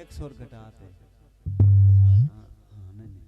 एक सुर घटाते नहीं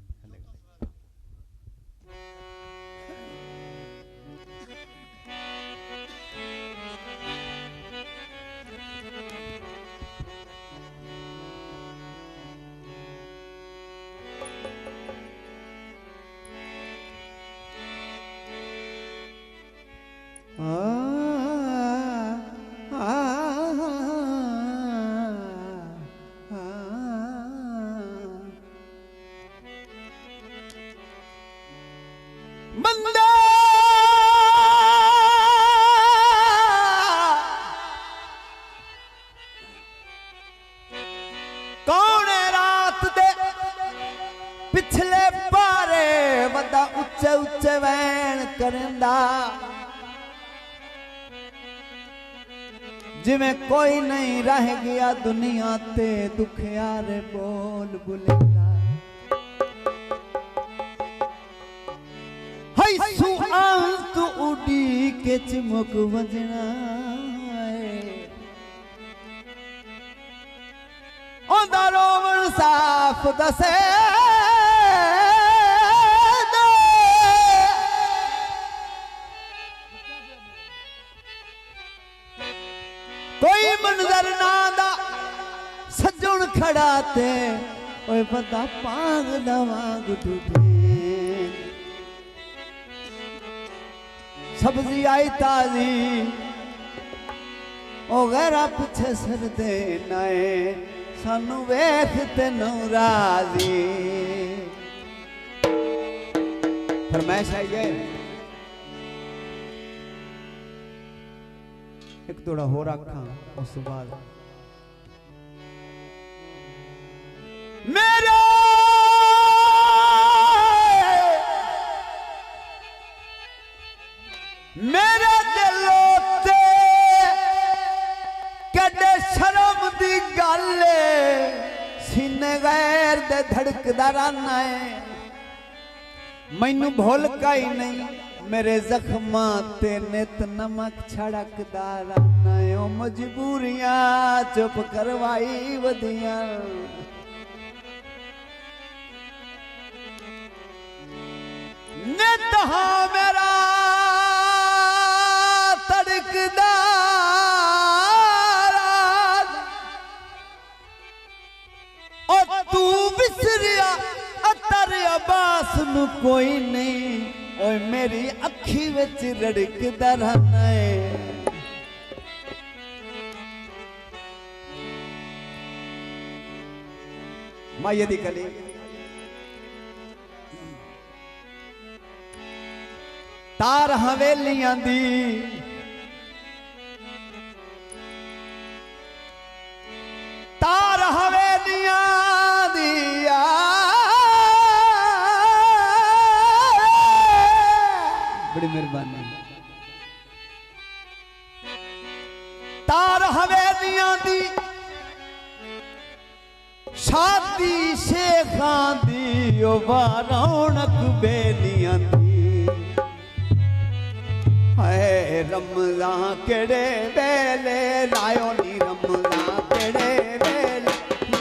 पिछले पारे बंदा उच्चे उच्चे वैन करेंदा जिमें कोई नहीं रह गया दुनिया ते दुखियारे बोल बुलेंदा हाय सुआंत उड़ी के चिमक वजना ओंदा रोवन साफ दसे कोई मंजर ना दा सजन खड़ा ते ओए बंदा पाग दवांग टूटे सब्जी आई ताजी ओ गैरा पीछे सर दे नाए सानू वेख ते नौराजी फरमाइश आई है एक थोड़ा हो रखा उस बाद मेरे दिलों ते कदे शर्म दी गल सीने गैर दे धड़कदा रहना है मैनू भूल का ही नहीं मेरे जख्मा ते नित नमक छड़कदा रहना है ओ मजबूरियां चुप करवाई वदियां नित हाँ मेरा तड़कदा ओ तू बिसरिया अतर अब्बास नू कोई नहीं ओए मेरी अखी विच रड़कदा रहना है माया दी कली तार हवेलियां दी तार हवेलियां दी बड़ी मेहरबानी तार हवेलियां दी शादी शेखां दी ओ रौनक बेलियां दी हाय रमज़ान केड़े वेले लायो नी रमज़ान केड़े वेले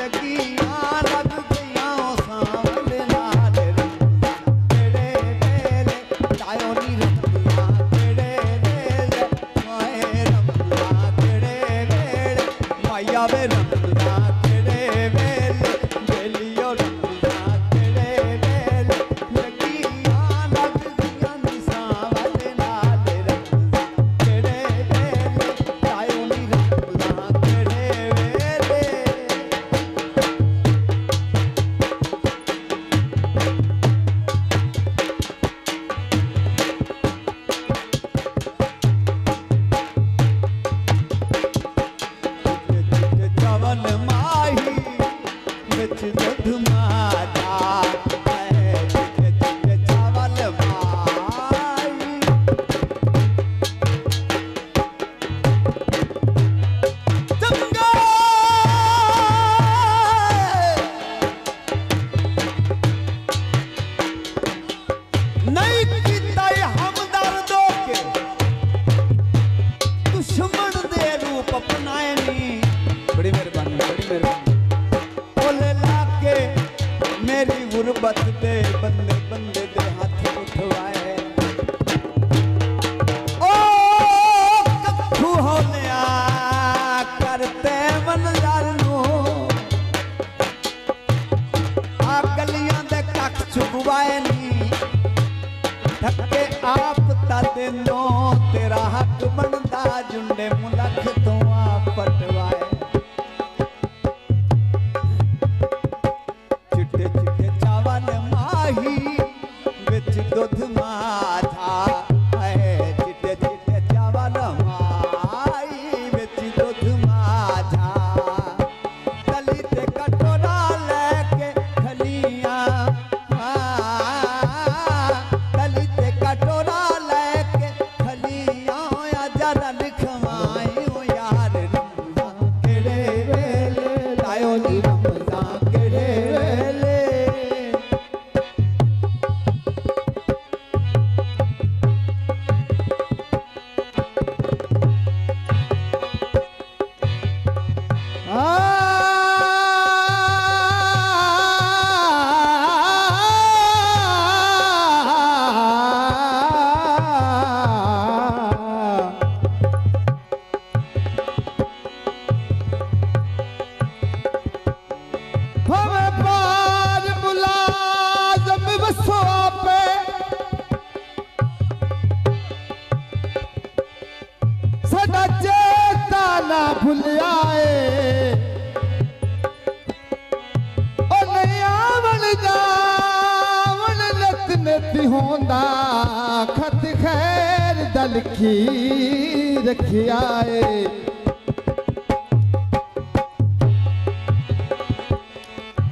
लगियां लग गईयां सावल नाल रमज़ान केड़े वेले लायो नी रमज़ान केड़े वेले हाय रमज़ान केड़े वेले माया वे रमज़ान केड़े वेले बेलियो रमज़ान केड़े वेले लगियां लग गईयां नी सावल नाल मुसीबत दे बंदे बंदे दे हाथ उठवाए ओ कखू होलिया करते मनजार नू आ गलियां दे कख चुगवाए नी धक्के आप ता देनो तेरा हक बनदा जुंडे मुलख तो आप पटवाए चिट्टे चिट्टे चावल माही विच दुध माझा है चिट्टे चिट्टे चावल माही विच दुध माझा गली ते कटोरा लेके खलियां गली ते कटोरा लेके खलियां या जरा लिखवाई ओ यार रमजान केड़े वेले लायो नी रमजान केड़े वेले खत खैर दल की रखियाए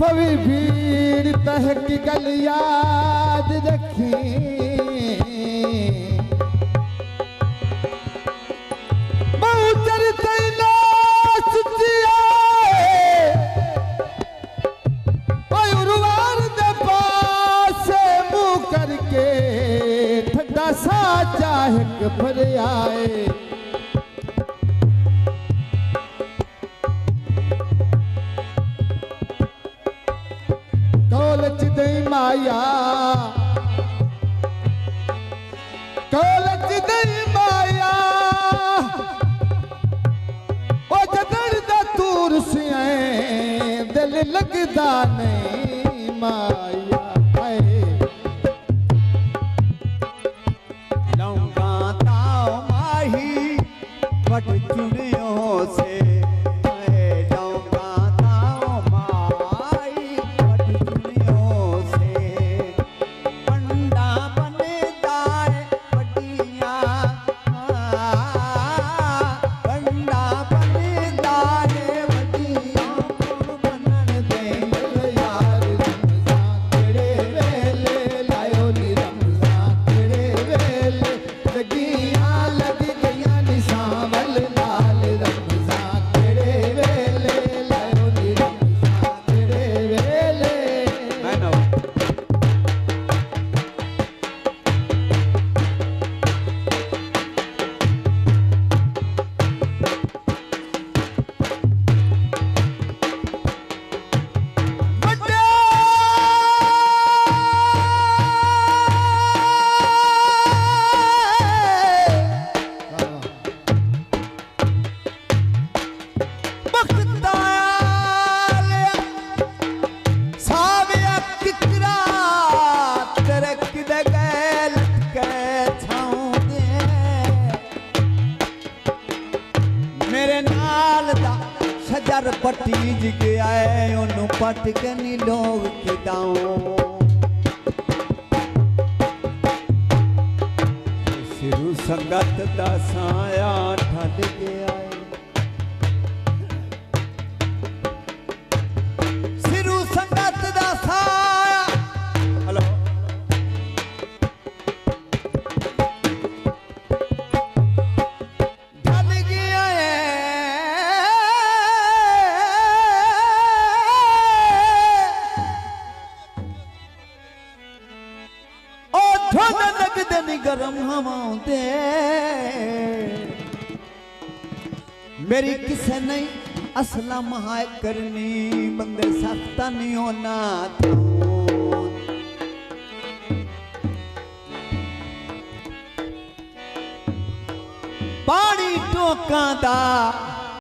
पवी भीड़ तह की गल याद रखी बहुचर तैना सुचिया सा चाहे भर आए कौलच दई माया कौलच दई माया ओ जदर दा तूर सियाए दिल लगदा नहीं माया पट चुनियों से जाऊंगा ताओ माई पट चुनियों से पंडा बने दाए पटिया पंडा बने दाए पटिया बनन दे यार रमजान तेरे वेले लायो नी रमजान तेरे वेले लगियां लग गया निशान शजर पटीज गया है उन्हों पट के नी लोग खिदाओ सिरू संगत दा साया ठल गया सिरू संगत दा साया हेलो ठल गया है गरम हवाओं दे मेरी किसे नहीं असला महाय करनी बंदे सख्ता नहीं होना था पानी टोकां दा